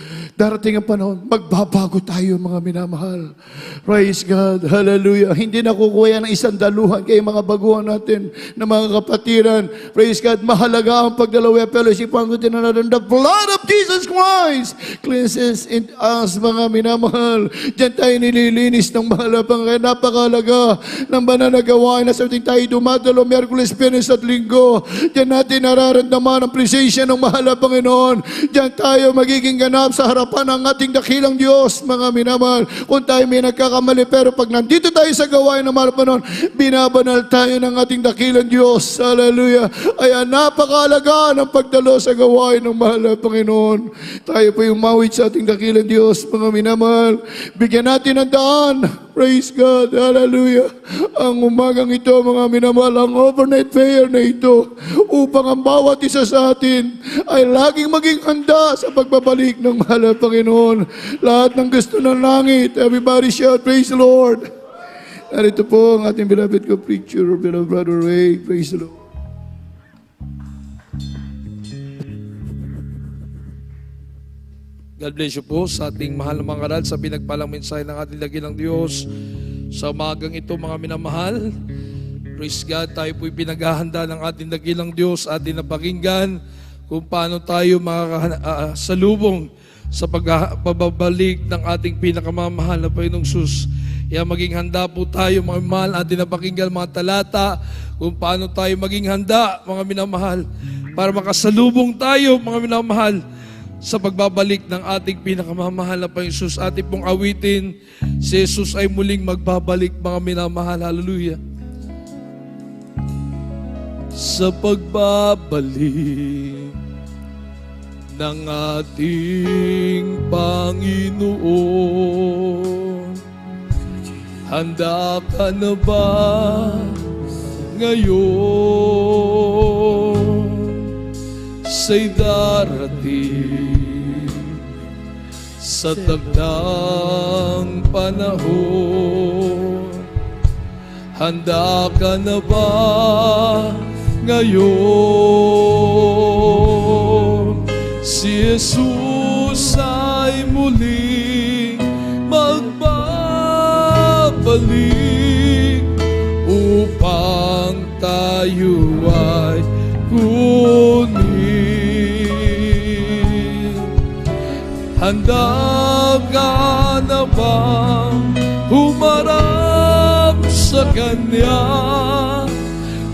darating ang panahon, magbabago tayo mga minamahal. Praise God. Hallelujah. Hindi nakukuha yan ng isang daluhan kay mga baguhan natin na mga kapatiran. Praise God. Mahalaga ang pagdalawa fellowship ang natin. The blood of Jesus Christ cleanses in us mga minamahal. Diyan tayo nililinis ng mahalapang kaya napakalaga ng bananagawain na sa ating tayo dumadalo Miyerkules, Biyernes at Linggo. Diyan natin nararamdaman ang presensya ng mahal na Panginoon. Diyan tayo magiging ganap sa harapan ng ating dakilang Diyos, mga minamahal. Kung tayo may nagkakamali, pero pag nandito tayo sa gawain ng mahal na Panginoon, binabanal tayo ng ating dakilang Diyos. Hallelujah. Ay napakalaga ng pagdalo sa gawain ng mahal na Panginoon. Tayo po yung mawit sa ating dakilang Diyos, mga minamahal. Bigyan natin ng daan. Praise God. Hallelujah. Ang umagang ito, mga minamahal, ang overnight prayer na ito, upang ang bawat isa sa atin ay laging maging handa sa pagbabalik ng mahal na Panginoon. Lahat ng gusto ng langit, everybody shout, praise the Lord. Narito po ang ating beloved co-preacher, beloved Brother Ray. Praise the Lord. God bless you po sa ating mahal na mga karal sa pinagpalang mensahe ng ating dakilang Diyos. Sa umagang ito, mga minamahal, praise God, tayo po'y pinaghahanda ng ating dakilang Diyos, ating napakinggan kung paano tayo salubong sa pagbabalik ng ating pinakamamahal na Panginoong Sus. Kaya maging handa po tayo, mga minamahal, ating napakinggan mga talata kung paano tayo maging handa, mga minamahal, para makasalubong tayo, mga minamahal, sa pagbabalik ng ating pinakamamahal na Panginoong Jesus. Ating pong awitin, si Jesus ay muling magbabalik, mga minamahal. Hallelujah. Sa pagbabalik ng ating Panginoon, handa ka na ba ngayon? Sa'y darating sa takdang panahon. Handa ka na ba ngayon? Si Jesus ay muling magbabalik upang tayo ay kunin. Handa ka na bang humarap sa Kanya,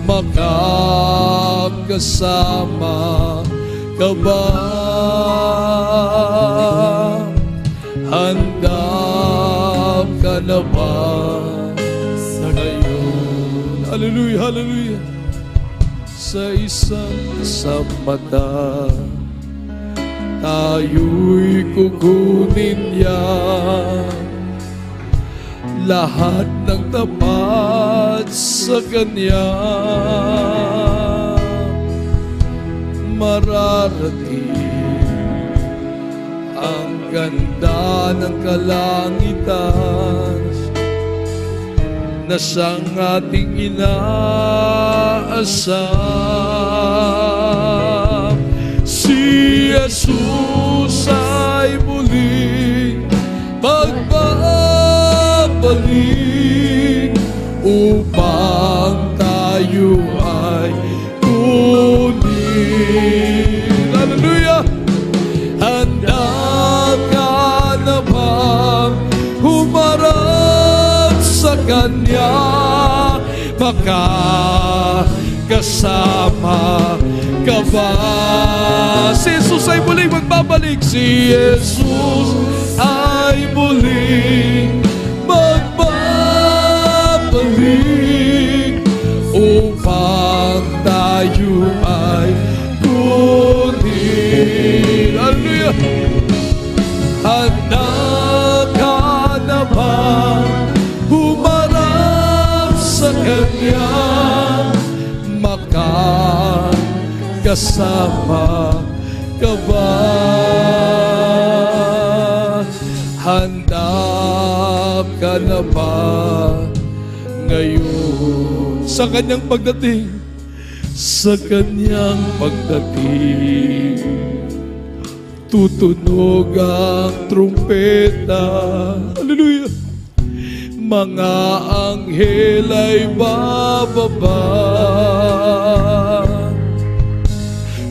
makakasama ka ba? Handa ka na ba sa ngayon? Hallelujah, hallelujah. Sa isang mata tayo'y kukunin yan, lahat ng tapat sa Kanya. Mararating ang ganda ng kalangitan na siyang ating inaasam. Si Jesus ay muling magbabalik upang tayo ay kunin. Hallelujah! Handa ka na bang humarap sa Kanya, makakasama ka ba? Si Jesus ay muling magbabalik. Si Jesus ay muling magbabalik upang tayo ay kunin. Hallelujah! Handa ka na ba humarap sa Kanya, makakasama ka ba? Handa ka na ba ngayon sa Kanyang pagdating? Sa Kanyang pagdating tutunog ang trumpeta. Hallelujah! Mga anghel ay bababa,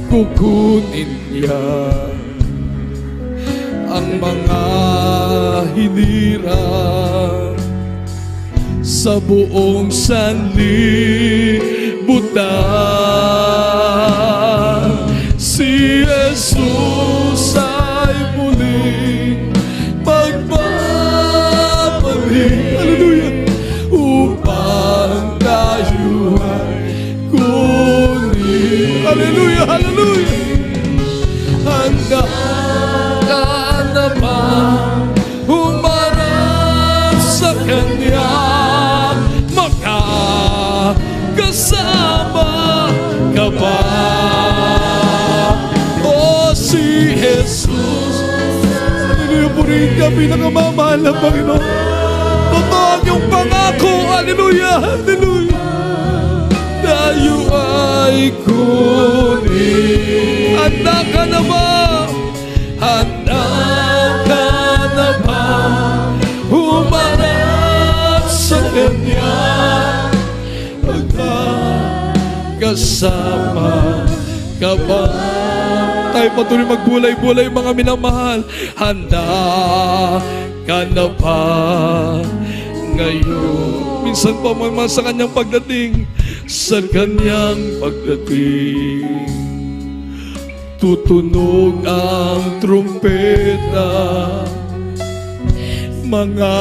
kukunin niya ang mga hinirang sa buong sanlibutan. Si Jesus ay muling magbabalik, hallelujah, upang tayo ay kunin. Hallelujah, hallelujah. Handa ka na ba humarap sa Kanya, makakasama ka ba? O si Jesus, hallelujah, purihin ka, pinakamamahal na Panginoon. Totoo ang iyong pangako, hallelujah, hallelujah. Tayo ay kunin. Handa ka na ba? Handa ka na ba humarap sa Kanya, magkakasama ka ba? Tayo patuloy magbulay-bulay, mga minamahal. Handa ka na ba ngayon? Minsan pa mga sa Kanyang pagdating, sa Kanyang pagdating, tutunog ang trumpeta, mga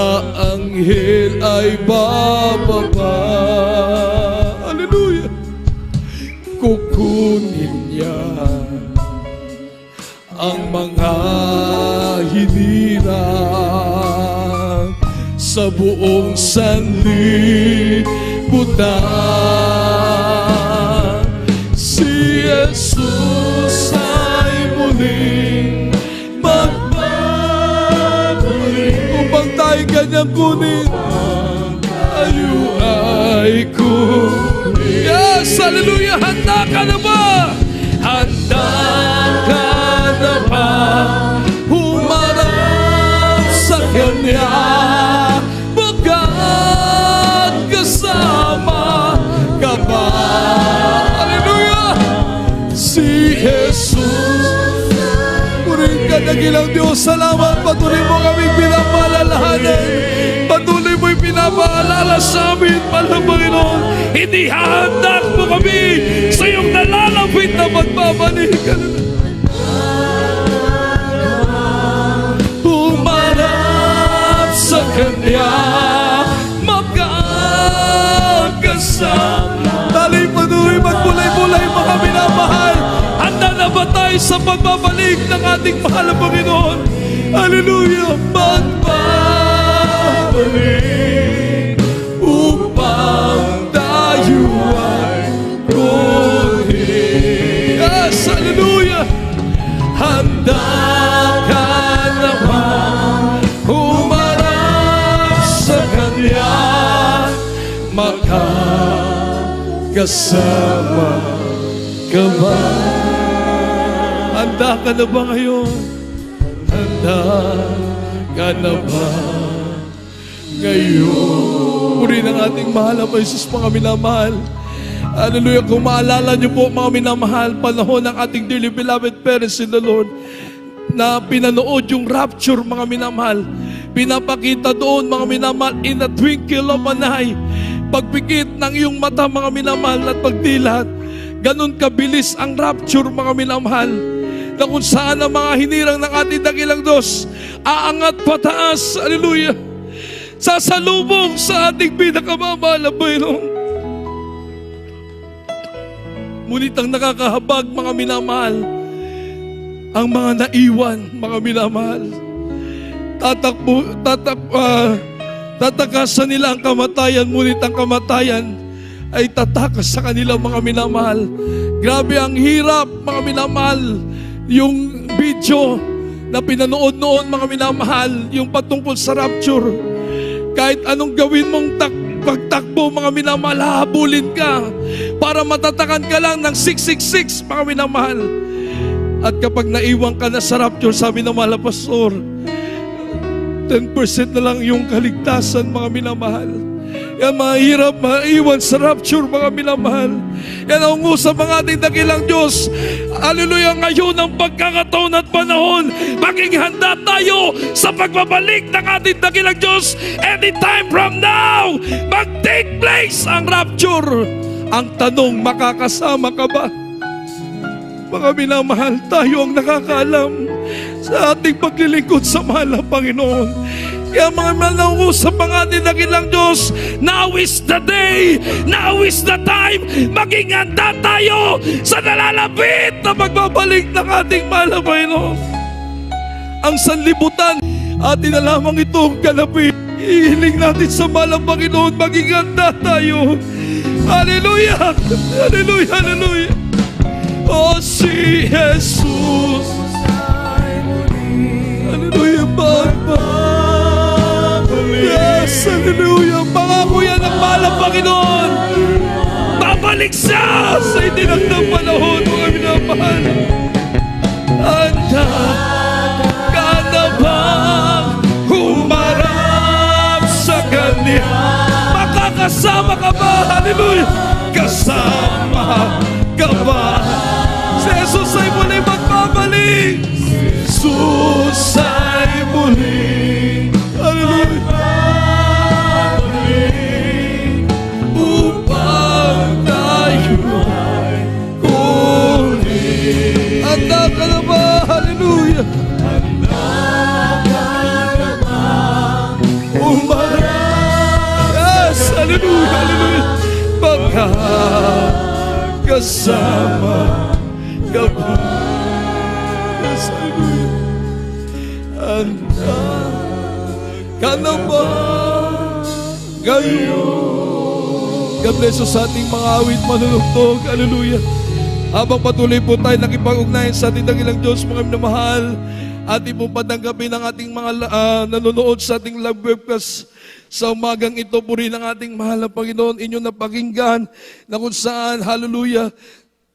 anghel ay bababa, hallelujah, kukunin niya ang mga hinirang sa buong sanlibutan. Si Jesus ay muling magbabalik upang tayo Kanyang kunin. Tayo ay kunin. Yes, hallelujah! Handa ka na ba? Handa ka na ba humarap sa Kanya, magkakasama ka ba? Hallelujah! Si Jesus, purihin ka, dakilang Diyos, salamat. Patuloy mo kaming pinapaalalahanan, patuloy mo'y pinapaalala sa amin, mahal na Panginoon. Inihandak mo kami sa iyong nalalapit na magbabalik. Humarap sa Kanya, magkakasama. Dali patuloy magbulay-bulay, mga minamahal. Handa na ba tayo sa pagbabalik ng ating mahal na Panginoon? Hallelujah! Magbabalik upang tayo ay kunin. Yes, hallelujah! Handa ka na ba humarap sa Kanya, makakasama ka ba? Handa ka na ba ngayon? Handa ka na ba ngayon? Purihin ang ating mahal na Jesus, mga minamahal. Hallelujah. Kung maalala niyo po, mga minamahal, panahon ng ating dearly beloved parents in the Lord, na pinanood yung rapture, mga minamahal. Pinapakita doon, mga minamahal, in a twinkle of an eye. Pagpikit ng iyong mata, mga minamahal, at pagdilat, ganun kabilis ang rapture, mga minamahal, na kung saan ang mga hinirang ng ating dakilang Diyos aangat pataas, hallelujah, sasalubong sa ating pinakamamahal na Panginoon. Ngunit ang nakakahabag, mga minamahal, ang mga naiwan, mga minamahal. Tatakasan nila ang kamatayan, ngunit ang kamatayan ay tatakas sa kanila, mga minamahal. Grabe ang hirap, mga minamahal. Yung video na pinanood noon, mga minamahal, yung patungkol sa rapture. Kahit anong gawin mong pagtakbo, mga minamahal, hahabulin ka para matatakan ka lang ng 666, mga minamahal. At kapag naiwan ka na sa rapture, sabi ng mahal na pastor, 10% na lang yung kaligtasan, mga minamahal. Yan, mahirap maiwan sa rapture, mga minamahal. Yan ang usap ng ating dakilang Diyos. Hallelujah, ngayon ang pagkakataon at panahon, maging handa tayo sa pagbabalik ng ating dakilang Diyos. Anytime from now, mag-take place ang rapture. Ang tanong, makakasama ka ba? Mga minamahal, tayo ang nakakaalam sa ating paglilingkod sa mahal na Panginoon. Kaya mga malausap ang ating dakilang Diyos, now is the day, now is the time, maging handa tayo sa nalalapit na pagbabalik ng ating mahal na Panginoon. Ang sanlibutan, atin na lamang itong kalapit. Ihiling natin sa mahal na Panginoon, maging handa tayo. Hallelujah! Hallelujah! Hallelujah! O si Jesus, hallelujah, yes, hallelujah, pangako yan ng mahal na Panginoon. Babalik siya sa itinakdang panahon, mga minamahal. Handa ka na bang humarap sa Kanya? Makakasama ka ba? Hallelujah! Kasama ka ba? Si Jesus ay muli magbabalik. Jesus ay muli, hallelujah, upang tayo ay kunin. Handa ka na ba? Hallelujah. Handa ka na ba? Umarap. Yes, hallelujah, hallelujah. Kasama ka ba? Yes, hallelujah. Handa ka na ba ngayon? God bless us sa ating mga awit manunugtog. Hallelujah. Habang patuloy po tayo nakipag-ugnayan sa ating dakilang Diyos, mga minamahal, ating po patanggapin ang ating mga nanonood sa ating live webcast. Sa umagang ito, puri ng ating mahal na Panginoon, inyong napakinggan na kung saan, hallelujah,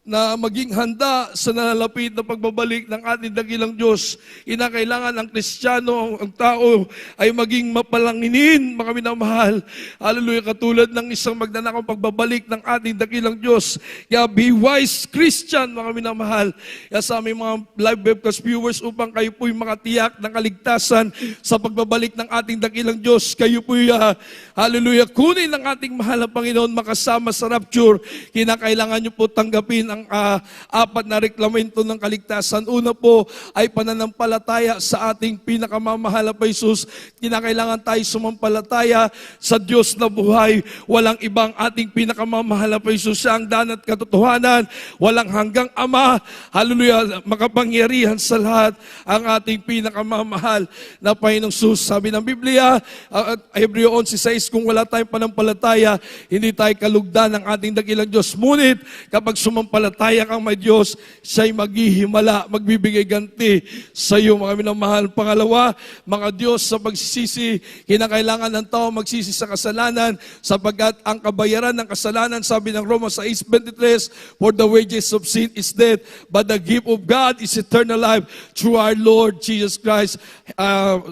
na maging handa sa nalalapit na pagbabalik ng ating dakilang Diyos. Kinakailangan ang Kristiyano, ang tao, ay maging mapalanginin, mga minamahal. Hallelujah, katulad ng isang magnanakang pagbabalik ng ating dakilang Diyos. Kaya be wise Christian, mga minamahal. Kaya sa aming mga live webcast viewers, upang kayo po'y makatiyak ng kaligtasan sa pagbabalik ng ating dakilang Diyos, kayo po'y, hallelujah, kunin ng ating mahal na Panginoon makasama sa rapture. Kinakailangan nyo po tanggapin ang apat na reklamento ng kaligtasan. Una po ay pananampalataya sa ating pinakamamahal na Jesus. Kinakailangan tayo sumampalataya sa Diyos na buhay. Walang ibang ating pinakamamahal na Jesus. Siya ang daan at katotohanan. Walang hanggang Ama. Hallelujah. Makapangyarihan sa lahat ang ating pinakamamahal na Panginoong Jesus. Sabi ng Biblia, Hebreo 11:6, kung wala tayong panampalataya, hindi tayo kalugdan ng ating dakilang Diyos. Ngunit kapag sumampalataya kang may Diyos, siya'y maghihimala, magbibigay ganti sa iyo, mga minamahal. Pangalawa, mga Diyos, sa pagsisisi, kinakailangan ng tao magsisi sa kasalanan, sapagkat ang kabayaran ng kasalanan, sabi ng Roma 6:23, for the wages of sin is death, but the gift of God is eternal life through our Lord Jesus Christ.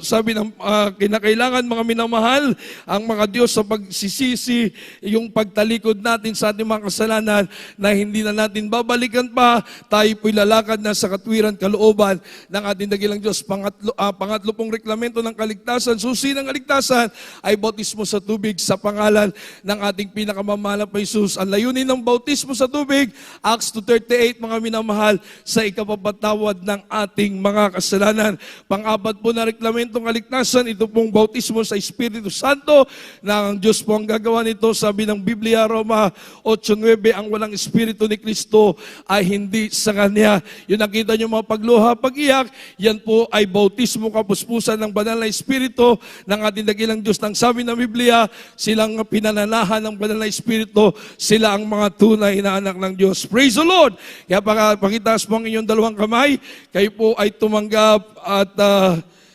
Sabi ng kinakailangan, mga minamahal, ang mga Diyos sa pagsisisi, yung pagtalikod natin sa ating mga kasalanan, na hindi na natin babalikan pa, tayo po'y lalakad na sa katwiran, kalooban ng ating dakilang Diyos. Pangatlo pong reklamento ng kaligtasan, susi ng kaligtasan, ay bautismo sa tubig sa pangalan ng ating pinakamamahal na Jesus. Ang layunin ng bautismo sa tubig, Acts 2:38, mga minamahal, sa ikapapatawad ng ating mga kasalanan. Pang-apat po na reklamentong kaligtasan, ito pong bautismo sa Espiritu Santo, na ang Diyos po ang gagawa nito. Sabi ng Biblia, Roma 8:9, ang walang Espiritu ni Kristo ay hindi sa Kanya. Yun, nakita nyo mga pagluha, pag-iyak, yan po ay bautismo, kapuspusan ng banal na Espiritu ng ating dakilang Diyos. Nang sabi ng Biblia, silang pinananahan ng banal na Espiritu, sila ang mga tunay na anak ng Diyos. Praise the Lord! Kaya pakitaas mo ang inyong dalawang kamay, kayo po ay tumanggap at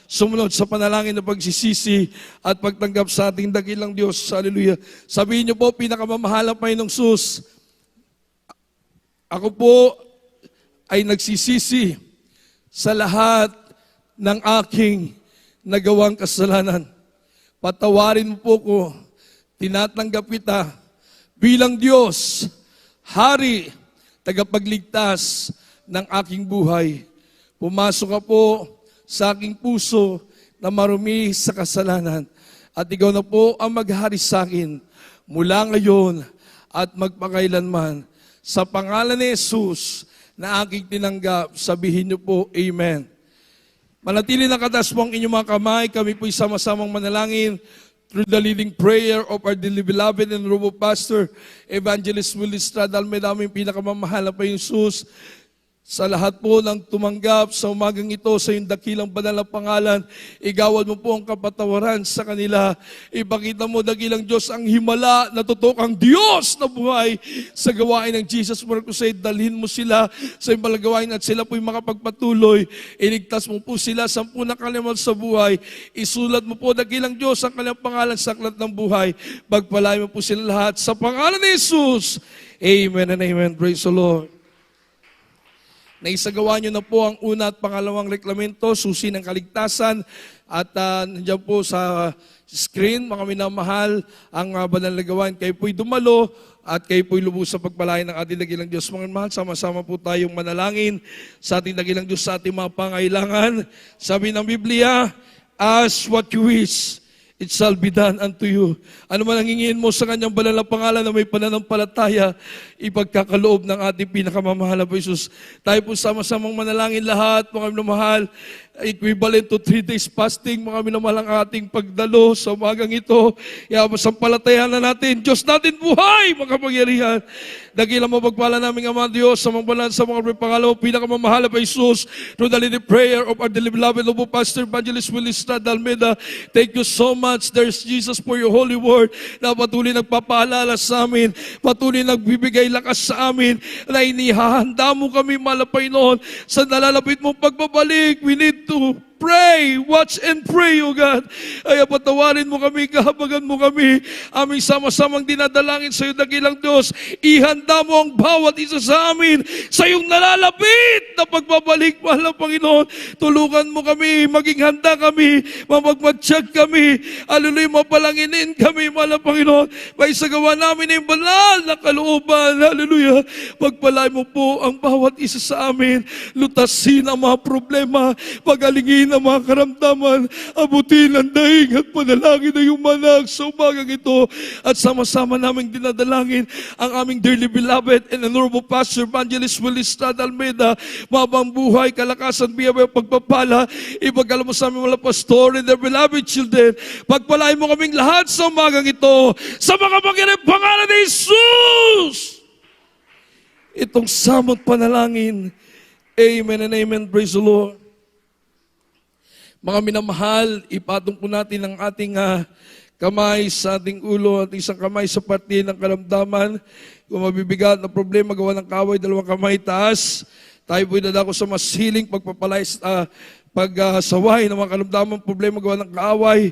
sumunod sa panalangin na pagsisisi at pagtanggap sa ating dakilang Diyos. Hallelujah! Sabihin nyo po, pinakamamahalang Panginoong Jesus, ako po ay nagsisisi sa lahat ng aking nagawang kasalanan. Patawarin mo po ko, tinatanggap kita bilang Diyos, Hari, tagapagligtas ng aking buhay. Pumasok ka po sa aking puso na marumi sa kasalanan. At ikaw na po ang maghari sa akin mula ngayon at magpakailanman. Sa pangalan ni Jesus na aking tinanggap, sabihin niyo po, Amen. Manatili nakataas po ang inyong mga kamay. Kami po'y sama-samang manalangin through the leading prayer of our dearly beloved and noble pastor, Evangelist Willis Estrada Almeida, aming pinakamamahal na Jesus. Sa lahat po ng tumanggap sa umagang ito sa iyong dakilang banal na pangalan, igawad mo po ang kapatawaran sa kanila. Ipakita mo, dakilang Diyos, ang himala na totoo kang Diyos na buhay sa gawain ng Jesus for Crusade. Dalhin mo sila sa iyong palagawain at sila po'y makapagpatuloy. Iligtas mo po sila sa punang kalimal sa buhay. Isulat mo po, dakilang Diyos, ang kanilang pangalan sa aklat ng buhay. Pagpalain mo po sila lahat sa pangalan ni Jesus. Amen and amen. Praise the Lord. Naisagawa nyo na po ang una at pangalawang reklamento, susi ng kaligtasan. At nandiyan po sa screen, mga minamahal, ang banal na gawain. Kayo po'y dumalo at kayo po'y lubos sa pagpalain ng ating dakilang Diyos. Mga mahal, sama-sama po tayong manalangin sa ating dakilang Diyos sa ating mga pangailangan. Sabi ng Biblia, ask what you wish, it shall be done unto you. Ano man ang hingin mo sa kanyang banal na pangalan na may pananampalataya, ipagkakaloob ng ating pinakamamahal na Jesus. Tayo po sama-samang manalangin lahat, mga minamahal, equivalent to 3 days fasting, mga minamahal ang ating pagdalo sa umagang ito. Sampalatayan na natin, Diyos natin buhay, makapangyarihan. Dakilang mapagpala namin Ama Diyos sa mga balan sa mga pangalaw, pinakamamahal na Jesus, through the leading prayer of our dearly beloved Noble Pastor Evangelist Willis Estrada Almeida. Thank you so much, there's Jesus, for your holy word na patuloy nagpapaalala sa amin, patuloy nagbibigay lakas sa amin, na inihahanda mo kami malapay noon sa nalalapit mong pagbabalik. We need to pray, watch and pray, O God. Ay, patawarin mo kami, kahabagan mo kami. Aming sama-samang dinadalangin sa iyo, dakilang Diyos. Ihanda mo ang bawat isa sa amin sa iyong nalalapit na pagbabalik, mahal na Panginoon. Tulungan mo kami, maging handa kami, mamagmatsyag kami, aluloy mapalanginin kami, mahal na Panginoon. May sagawa namin ng banal na kalooban, hallelujah. Pagpalay mo po ang bawat isa sa amin. Lutasin ang mga problema, pagalingin ang mga karamdaman, abutin ang daing at panalangin na yung manag sa umagang ito. At sama-sama naming dinadalangin ang aming dearly beloved and honorable Pastor Evangelist Willis Estrada Almeida, mabang buhay, kalakasan, biyaya, pagpapala, ipagkala mo sa aming mga pastor and their beloved children. Pagpalain mo kaming lahat sa umagang ito, sa mga pangyayari pangalan ni Jesus. Itong samot panalangin. Amen and amen. Praise the Lord. Mga minamahal, ipatong po natin ang ating kamay sa ating ulo at isang kamay sa parte ng karamdaman. Kung mabibigat na problema, gawa ng kaway, dalawang kamay taas. Tayo po'y dadako sa mas hiling pagpapalay, pagsaway ng mga karamdaman, problema, gawa ng kaaway.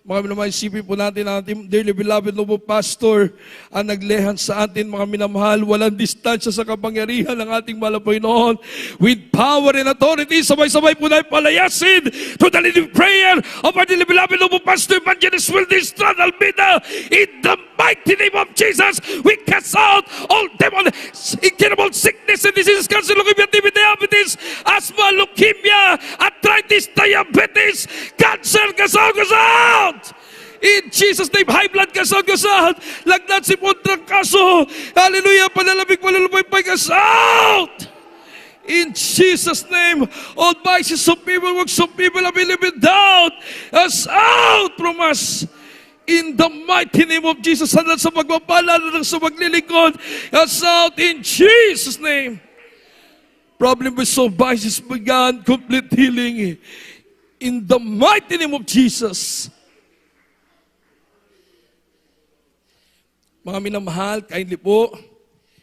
Mga minamahal, isipin po natin ang ating dearly beloved Noble Pastor ang naglehan sa atin, mga minamahal, walang distansya sa kapangyarihan ng ating mahal na Panginoon. With power and authority, sabay-sabay po tayo palayasin to the leading prayer of our dearly beloved Noble Pastor Evangelist Willis Estrada Almeida. In the mighty name of Jesus, we cast out all demon, incurable sickness and diseases, cancer, leukemia, TB, diabetes, asthma, leukemia, arthritis, diabetes, cancer, cast out! In Jesus' name, high blood, cast out! Lagnat, sipon, trangkaso, hallelujah, panalabig, palalubay, cast out! In Jesus' name, all vices of people, works of people have been living down, cast out from us. In the mighty name of Jesus, handa sa pagpapala, handa sa paglilingkod, cast out in Jesus' name. Problem with soul vices began, complete healing. In the mighty name of Jesus. Mga minamahal, kindly po,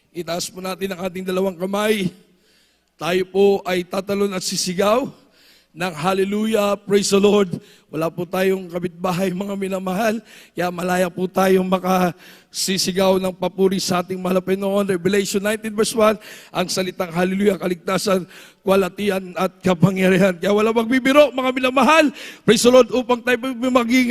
itaas po natin ang ating dalawang kamay. Tayo po ay tatalon at sisigaw ng hallelujah, praise the Lord. Wala po tayong kapitbahay, mga minamahal, kaya malaya po tayong sisigaw ng papuri sa ating mahal na Panginoon. Revelation 19 verse 1, ang salitang hallelujah, kaligtasan, kwalatian at kapangyarihan. Kaya wala magbibiro, mga minamahal. Praise the Lord, upang tayo maging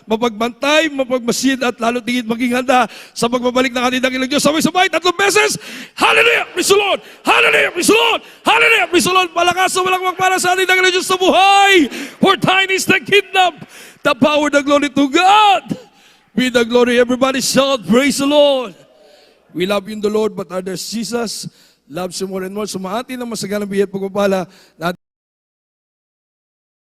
mapagbantay, mapagmasid at lalo tingin maging handa sa pagbabalik ng ating dakilang Diyos. Sabay-sabay, 3 beses. Hallelujah! Praise the Lord! Hallelujah! Praise the Lord! Hallelujah! Praise the Lord! Palakasan, malakmak para sa ating dakilang Diyos sa buhay. For thine is the kingdom, the power, the glory to God. Be the glory. Everybody shout, praise the Lord. We love you in the Lord, but others, Jesus loves you more and more. Sumaatin ang masaganang biyaya at pagpapala na